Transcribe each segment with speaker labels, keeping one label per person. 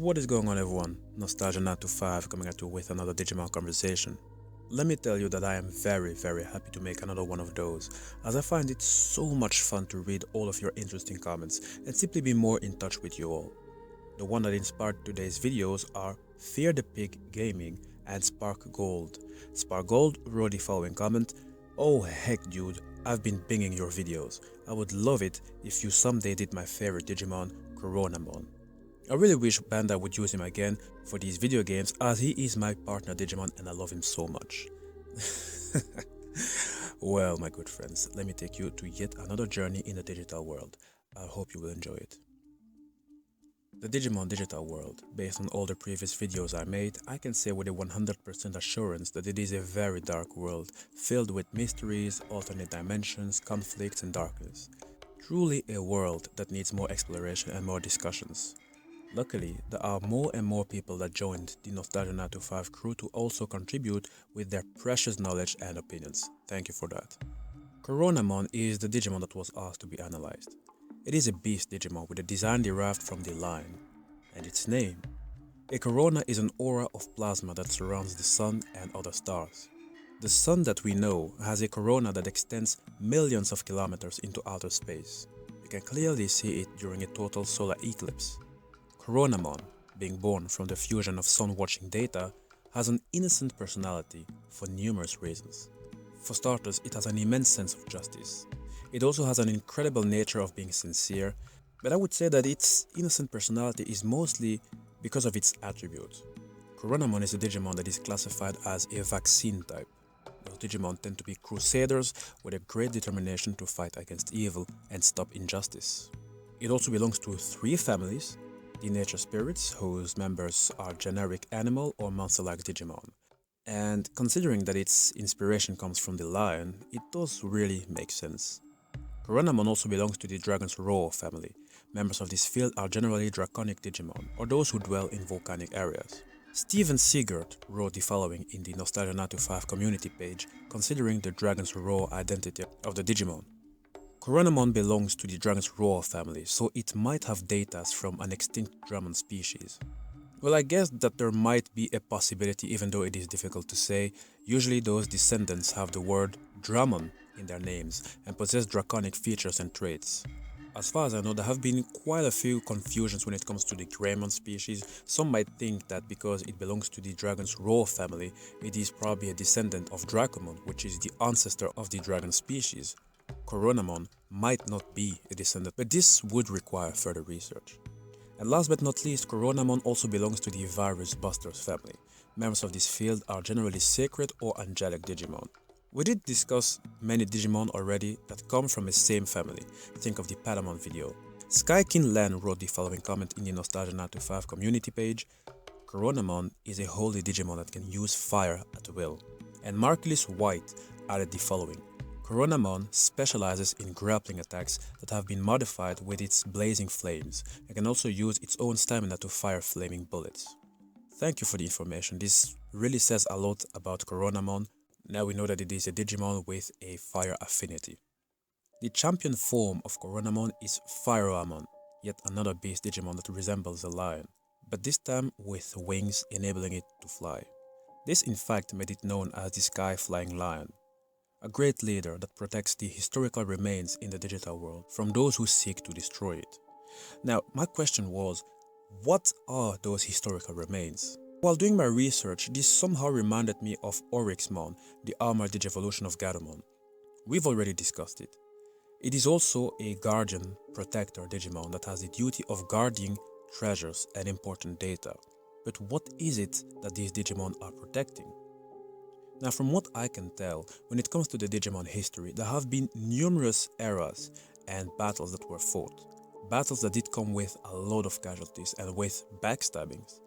Speaker 1: What is going on, everyone? Nostalgia 925 coming at you with another Digimon conversation. Let me tell you that I am very happy to make another one of those, as I find it so much fun to read all of your interesting comments and simply be more in touch with you all. The one that inspired today's videos are Fear the Pig Gaming and Spark Gold. Spark Gold wrote the following comment: "Oh heck dude, I've been binging your videos. I would love it if you someday did my favorite Digimon, CORONAMON. I really wish Bandai would use him again for these video games, as he is my partner Digimon and I love him so much." Well, my good friends, let me take you to yet another journey in the digital world. I hope you will enjoy it. The Digimon digital world, based on all the previous videos I made, I can say with a 100% assurance that it is a very dark world, filled with mysteries, alternate dimensions, conflicts and darkness. Truly a world that needs more exploration and more discussions. Luckily, there are more and more people that joined the Nostalgia 925 crew to also contribute with their precious knowledge and opinions. Thank you for that. CORONAMON is the Digimon that was asked to be analyzed. It is a beast Digimon with a design derived from the line, and its name. A corona is an aura of plasma that surrounds the sun and other stars. The sun that we know has a corona that extends millions of kilometers into outer space. You can clearly see it during a total solar eclipse. CORONAMON, being born from the fusion of sun-watching data, has an innocent personality for numerous reasons. For starters, it has an immense sense of justice. It also has an incredible nature of being sincere, but I would say that its innocent personality is mostly because of its attributes. CORONAMON is a Digimon that is classified as a vaccine type. Those Digimon tend to be crusaders with a great determination to fight against evil and stop injustice. It also belongs to 3 families: the Nature Spirits, whose members are generic animal or monster-like Digimon. And considering that its inspiration comes from the lion, it does really make sense. CORONAMON also belongs to the Dragon's Roar family. Members of this field are generally draconic Digimon, or those who dwell in volcanic areas. Steven Seegert wrote the following in the Nostalgia 925 community page, considering the Dragon's Roar identity of the Digimon. CORONAMON belongs to the Dragon's Roar family, so it might have data from an extinct Dramon species. Well, I guess that there might be a possibility, even though it is difficult to say. Usually those descendants have the word Dramon in their names and possess draconic features and traits. As far as I know, there have been quite a few confusions when it comes to the Greymon species. Some might think that because it belongs to the Dragon's Roar family, it is probably a descendant of Dracomon, which is the ancestor of the dragon species. CORONAMON might not be a descendant, but this would require further research. And last but not least, CORONAMON also belongs to the Virus Busters family. Members of this field are generally sacred or angelic Digimon. We did discuss many Digimon already that come from the same family. Think of the Patamon video. Skykin Len wrote the following comment in the Nostalgia 925 community page: "CORONAMON is a holy Digimon that can use fire at will." And Marcellus White added the following: "CORONAMON specializes in grappling attacks that have been modified with its blazing flames and can also use its own stamina to fire flaming bullets." Thank you for the information. This really says a lot about CORONAMON. Now we know that it is a Digimon with a fire affinity. The champion form of CORONAMON is Phyroamon, yet another beast Digimon that resembles a lion, but this time with wings enabling it to fly. This in fact made it known as the Sky Flying Lion. A great leader that protects the historical remains in the digital world from those who seek to destroy it. Now, my question was, what are those historical remains? While doing my research, this somehow reminded me of ORXON, the armored digivolution of Gatomon. We've already discussed it. It is also a guardian protector Digimon that has the duty of guarding treasures and important data. But what is it that these Digimon are protecting? Now, from what I can tell, when it comes to the Digimon history, there have been numerous eras and battles that were fought. Battles that did come with a lot of casualties and with backstabbings.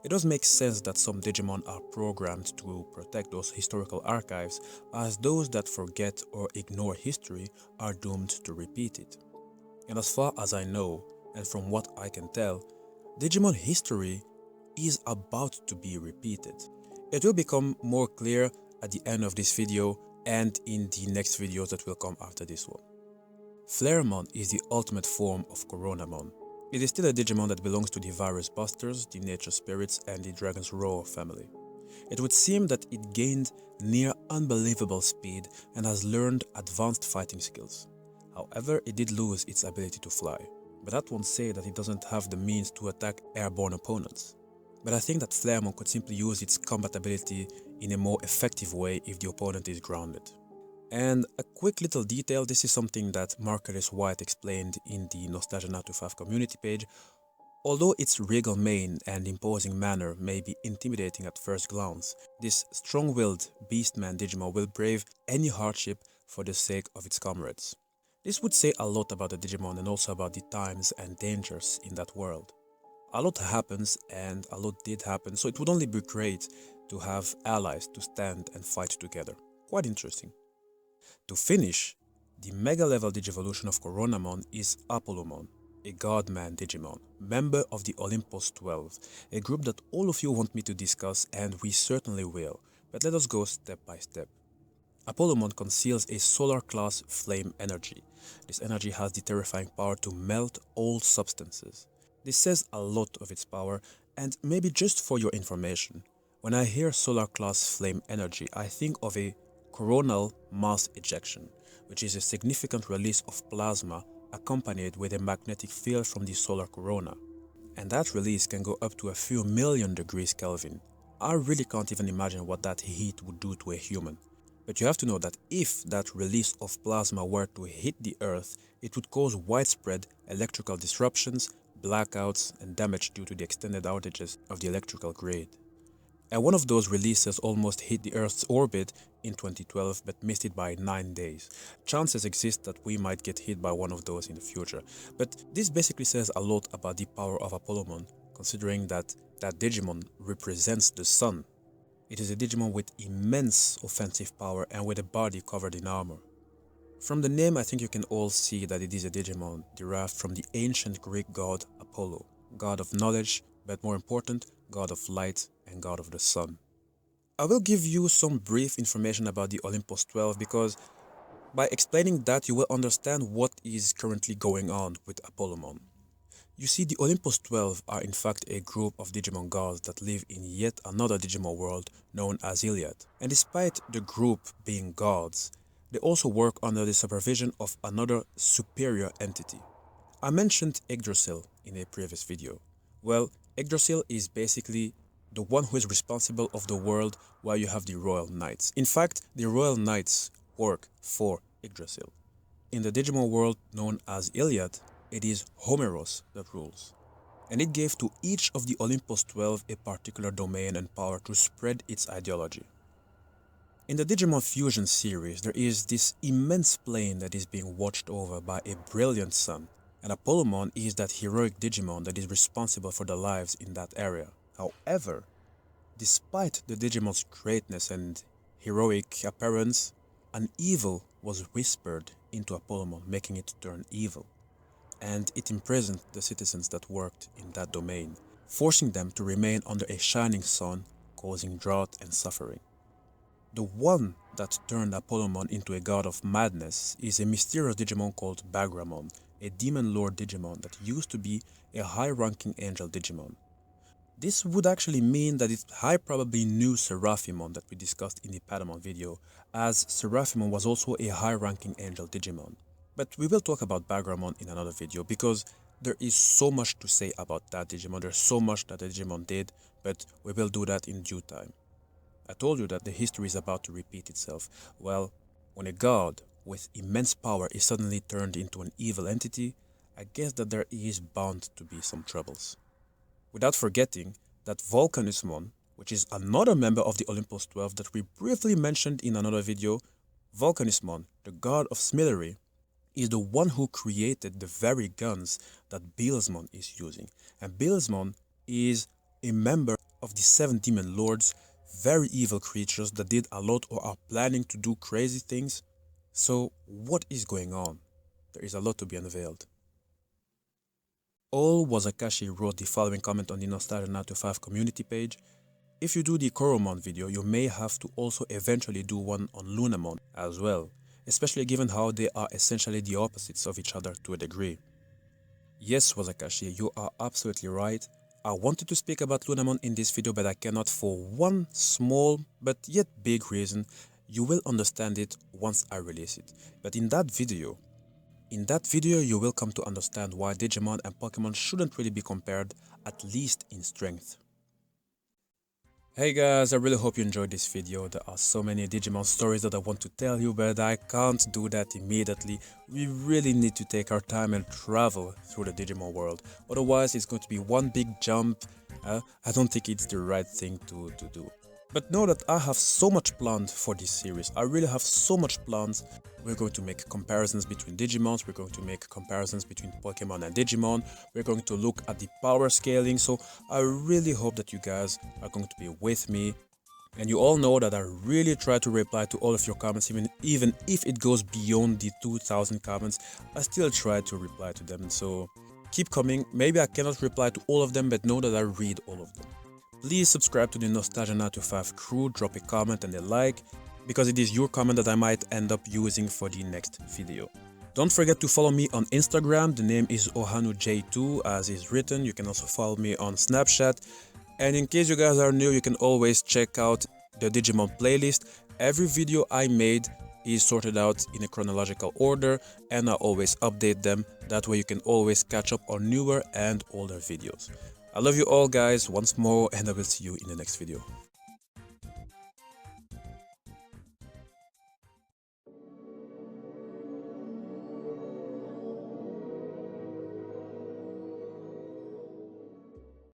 Speaker 1: It does make sense that some Digimon are programmed to protect those historical archives, as those that forget or ignore history are doomed to repeat it. And as far as I know, and from what I can tell, Digimon history is about to be repeated. It will become more clear at the end of this video and in the next videos that will come after this one. Flareamon is the ultimate form of CORONAMON. It is still a Digimon that belongs to the Virus Busters, the Nature Spirits, and the Dragon's Roar family. It would seem that it gained near unbelievable speed and has learned advanced fighting skills. However, it did lose its ability to fly, but that won't say that it doesn't have the means to attack airborne opponents. But I think that Flaremon could simply use its combat ability in a more effective way if the opponent is grounded. And a quick little detail, this is something that Marcus White explained in the Nostalgia 925 community page. Although its regal mane and imposing manner may be intimidating at first glance, this strong-willed Beastman Digimon will brave any hardship for the sake of its comrades. This would say a lot about the Digimon and also about the times and dangers in that world. A lot happens and a lot did happen, so it would only be great to have allies to stand and fight together. Quite interesting. To finish, the Mega Level Digivolution of Coronamon is Apollomon, a Godman Digimon, member of the Olympus 12, a group that all of you want me to discuss, and we certainly will, but let us go step by step. Apollomon conceals a solar-class flame energy. This energy has the terrifying power to melt all substances. This says a lot of its power, and maybe just for your information, when I hear solar-class flame energy, I think of a coronal mass ejection, which is a significant release of plasma accompanied with a magnetic field from the solar corona. And that release can go up to a few million degrees Kelvin. I really can't even imagine what that heat would do to a human. But you have to know that if that release of plasma were to hit the Earth, it would cause widespread electrical disruptions, blackouts, and damage due to the extended outages of the electrical grid. And one of those releases almost hit the Earth's orbit in 2012 but missed it by 9 days. Chances exist that we might get hit by one of those in the future. But this basically says a lot about the power of Apollomon, considering that Digimon represents the sun. It is a Digimon with immense offensive power and with a body covered in armor. From the name, I think you can all see that it is a Digimon derived from the ancient Greek god Apollo, god of knowledge, but more important, god of light and god of the sun. I will give you some brief information about the Olympus 12 because by explaining that you will understand what is currently going on with Apollomon. You see, the Olympus 12 are in fact a group of Digimon gods that live in yet another Digimon world known as Iliad. And despite the group being gods, they also work under the supervision of another superior entity. I mentioned Yggdrasil in a previous video. Well, Yggdrasil is basically the one who is responsible of the world while you have the Royal Knights. In fact, the Royal Knights work for Yggdrasil. In the Digimon world known as Iliad, it is Homeros that rules. And it gave to each of the Olympus 12 a particular domain and power to spread its ideology. In the Digimon Fusion series, there is this immense plane that is being watched over by a brilliant sun. And Apollomon is that heroic Digimon that is responsible for the lives in that area. However, despite the Digimon's greatness and heroic appearance, an evil was whispered into Apollomon, making it turn evil. And it imprisoned the citizens that worked in that domain, forcing them to remain under a shining sun, causing drought and suffering. The one that turned Apollomon into a god of madness is a mysterious Digimon called Bagramon, a demon lord Digimon that used to be a high-ranking angel Digimon. This would actually mean that it high probably knew Seraphimon that we discussed in the Patamon video, as Seraphimon was also a high-ranking angel Digimon. But we will talk about Bagramon in another video because there is so much to say about that Digimon. There's so much that the Digimon did, but we will do that in due time. I told you that the history is about to repeat itself. Well, when a god with immense power is suddenly turned into an evil entity, I guess that there is bound to be some troubles. Without forgetting that Volcanismon, which is another member of the Olympus 12 that we briefly mentioned in another video, Volcanismon, the god of smilery, is the one who created the very guns that Beelzemon is using. And Beelzemon is a member of the 7 demon lords, very evil creatures that did a lot or are planning to do crazy things. So what is going on? There is a lot to be unveiled. All Wazakashi wrote the following comment on the Nostalgia 925 community page. If you do the Coromon video, you may have to also eventually do one on Lunamon as well, especially given how they are essentially the opposites of each other to a degree. Yes, Wazakashi, you are absolutely right. I wanted to speak about Lunamon in this video, but I cannot for one small but yet big reason. You will understand it once I release it. But in that video, you will come to understand why Digimon and Pokemon shouldn't really be compared, at least in strength. Hey guys, I really hope you enjoyed this video. There are so many Digimon stories that I want to tell you, but I can't do that immediately. We really need to take our time and travel through the Digimon world. Otherwise, it's going to be one big jump. I don't think it's the right thing to do. But know that I have so much planned for this series. I really have so much plans. We're going to make comparisons between Digimons, we're going to make comparisons between Pokemon and Digimon, we're going to look at the power scaling, so I really hope that you guys are going to be with me. And you all know that I really try to reply to all of your comments, even if it goes beyond the 2000 comments, I still try to reply to them, so keep coming. Maybe I cannot reply to all of them, but know that I read all of them. Please subscribe to the Nostalgia 925 crew, drop a comment and a like, because it is your comment that I might end up using for the next video. Don't forget to follow me on Instagram, the name is OHANUJ2 as is written. You can also follow me on Snapchat. And in case you guys are new, you can always check out the Digimon playlist. Every video I made is sorted out in a chronological order and I always update them. That way you can always catch up on newer and older videos. I love you all guys once more and I will see you in the next video.